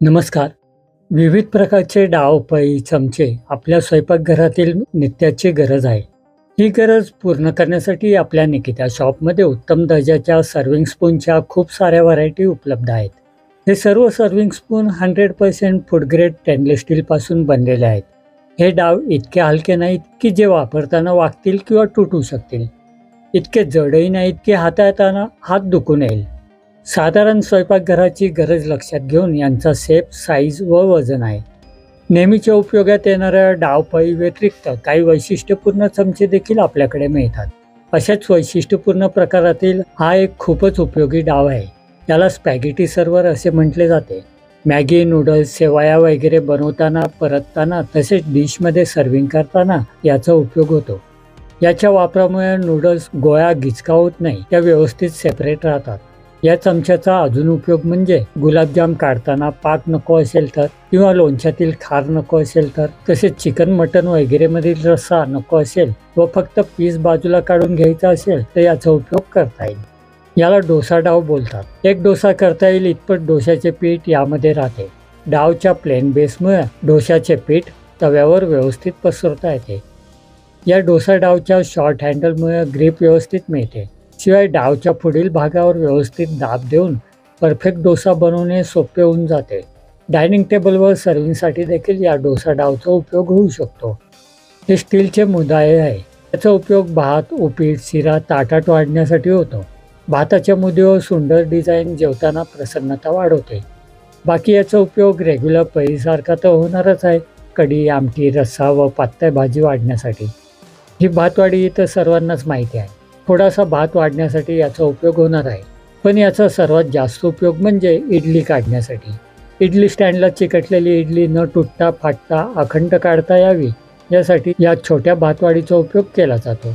नमस्कार. विविध प्रकारचे डाव, पळी, चमचे आपल्या स्वयंपाकघरातील नित्याची गरज आहे. ही गरज पूर्ण करण्यासाठी आपल्या निकिता शॉपमध्ये उत्तम दर्जाच्या सर्व्हिंग स्पूनच्या खूप साऱ्या व्हरायटी उपलब्ध आहेत. हे सर्व serving spoon 100% food grade stainless स्टीलपासून बनलेले आहेत. हे डाव इतके हलके नाहीत की जे वापरताना वाकतील किंवा तुटू शकतील. इतके जडही नाहीत की हाताळताना हात दुखून येईल. साधारण स्वयंपाकघराची गरज लक्षात घेऊन यांचा शेप, साईज व वजन आहे. नेहमीच्या उपयोगात येणाऱ्या डावपळी व्यतिरिक्त काही वैशिष्ट्यपूर्ण चमचे देखील आपल्याकडे मिळतात. अशाच वैशिष्ट्यपूर्ण प्रकारातील हा एक खूपच उपयोगी डाव आहे. याला स्पॅगेटी सर्व्हर असे म्हटले जाते. मॅगी, नूडल्स, शेवया वगैरे बनवताना, परतताना तसेच डिशमध्ये सर्व्हिंग करताना याचा उपयोग होतो. याच्या वापरामुळे नूडल्स गोळा गिचका होत नाही, त्या व्यवस्थित सेपरेट राहतात. या चमच्याचा अजून उपयोग म्हणजे गुलाबजाम काढताना पाक नको असेल तर, किंवा लोणच्यातील खार नको असेल तर, तसेच चिकन, मटन वगैरे मधील रस्सा नको असेल व फक्त पीस बाजूला काढून घ्यायचा असेल तर याचा उपयोग करता येईल. याला डोसा डाव बोलतात. एक डोसा करता येईल इतपत डोशाचे पीठ यामध्ये राहते. डावच्या प्लेन बेसमुळे डोशाचे पीठ तव्यावर व्यवस्थित पसरवता येते. या डोसा डावच्या शॉर्ट हँडलमुळे ग्रिप व्यवस्थित मिळते. शिवाय डावच्या पुढील भागावर व्यवस्थित दाब देऊन परफेक्ट डोसा बनवणे सोपे होऊन जाते. डायनिंग टेबलवर सर्व्हिंगसाठी देखील या डोसा डावचा उपयोग होऊ शकतो. हे स्टीलचे मुदाये आहे. याचा उपयोग भात, उपीट, शिरा ताटात वाढण्यासाठी होतो. भाताच्या मुदीवर सुंदर डिझाईन जेवताना प्रसन्नता वाढवते. बाकी याचा उपयोग रेग्युलर पळीसारखा तर होणारच आहे. कढी, आमटी, रस्सा व पातळ भाजी वाढण्यासाठी. ही भातवाडी तर सर्वांनाच माहिती आहे. थोडासा भात वाढण्यासाठी याचा उपयोग होणार आहे. पण याचा सर्वात जास्त उपयोग म्हणजे इडली काढण्यासाठी. इडली स्टँडला चिकटलेली इडली न तुटता, फाटता, अखंड काढता यावी यासाठी या छोट्या भातवाडीचा उपयोग केला जातो.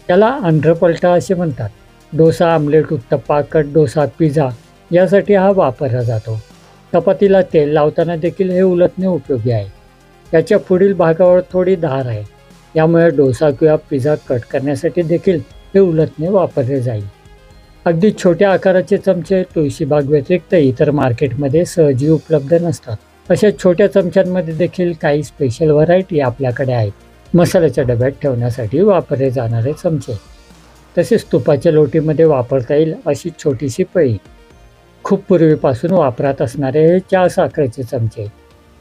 त्याला आंध्रपलटा असे म्हणतात. Dosa, omelette, uttappa, cut dosa, pizza यासाठी हा वापरला जातो. चपातीला तेल लावताना देखील हे उलटणे उपयोगी आहे. याच्या पुढील भागावर थोडी धार आहे. यामुळे डोसा किंवा पिझ्झा कट करण्यासाठी देखील हे उलटणे वापरले जाईल. अगदी छोट्या आकाराचे चमचे तुळशीबाग व्यतिरिक्त इतर मार्केटमध्ये सहजी उपलब्ध नसतात. अशा छोट्या चमच्यांमध्ये देखील काही स्पेशल व्हरायटी आपल्याकडे आहेत. मसाल्याच्या डब्यात ठेवण्यासाठी वापरले जाणारे चमचे, तसेच तुपाच्या लोटीमध्ये वापरता येईल अशी छोटीशी पळी, खूप पूर्वीपासून वापरात असणारे हे चहा साखरेचे चमचे,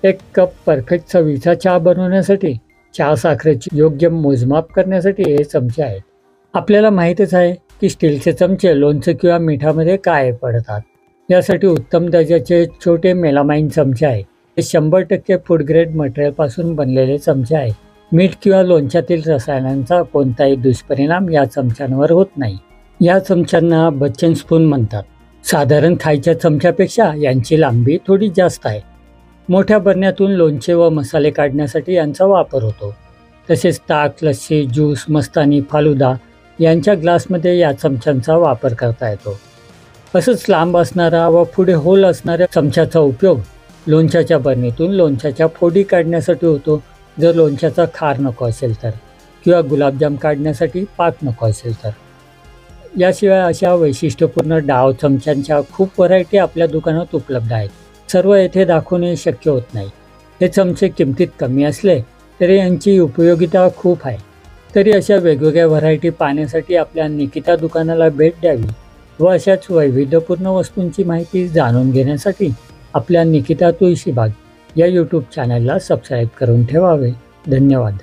1 कप परफेक्ट चवीचा चहा बनवण्यासाठी, चहा साखरेची योग्य मोजमाप करण्यासाठी हे चमचे आहेत. आपल्याला माहीतच आहे की स्टीलचे चमचे लोणचं किंवा मिठामध्ये काय पडतात. यासाठी उत्तम दर्जाचे छोटे मेलामाइन चमचे आहेत. हे 100% फूड ग्रेड मटेरियलपासून बनलेले चमचे आहेत. मीठ किंवा लोणच्यातील रसायनांचा कोणताही दुष्परिणाम या चमच्यांवर होत नाही. या चमच्यांना बच्चन स्पून म्हणतात. साधारण खायच्या चमच्यापेक्षा यांची लांबी थोडी जास्त आहे. मोठ्या बरण्यातून लोणचे व मसाले काढण्यासाठी यांचा वापर होतो. तसेच ताक, लस्सी, ज्यूस, मस्तानी, फालुदा यांच्या ग्लासमध्ये या चमच्यांचा वापर करता येतो. असंच लांब असणारा व पुढे होल असणाऱ्या चमच्याचा उपयोग लोणच्याच्या बरणीतून लोणच्याच्या फोडी काढण्यासाठी होतो, जर लोणच्याचा खार नको असेल तर, किंवा गुलाबजाम काढण्यासाठी पाक नको असेल तर. याशिवाय अशा वैशिष्ट्यपूर्ण डाव चमच्यांच्या खूप व्हरायटी आपल्या दुकानात उपलब्ध आहेत. सर्व येथे दाखवणे शक्य होत नाही. हे चमचे किमतीत कमी असले तरी यांची उपयोगिता खूप आहे. तरी अशा वेगवेगळ्या व्हरायटी पाहण्यासाठी आपल्या निकिता दुकानाला भेट द्यावी व अशाच वैविध्यपूर्ण वस्तूंची माहिती जाणून घेण्यासाठी आपल्या निकिता तुळशीबाग या यूट्यूब चॅनलला सबस्क्राईब करून ठेवावे. धन्यवाद.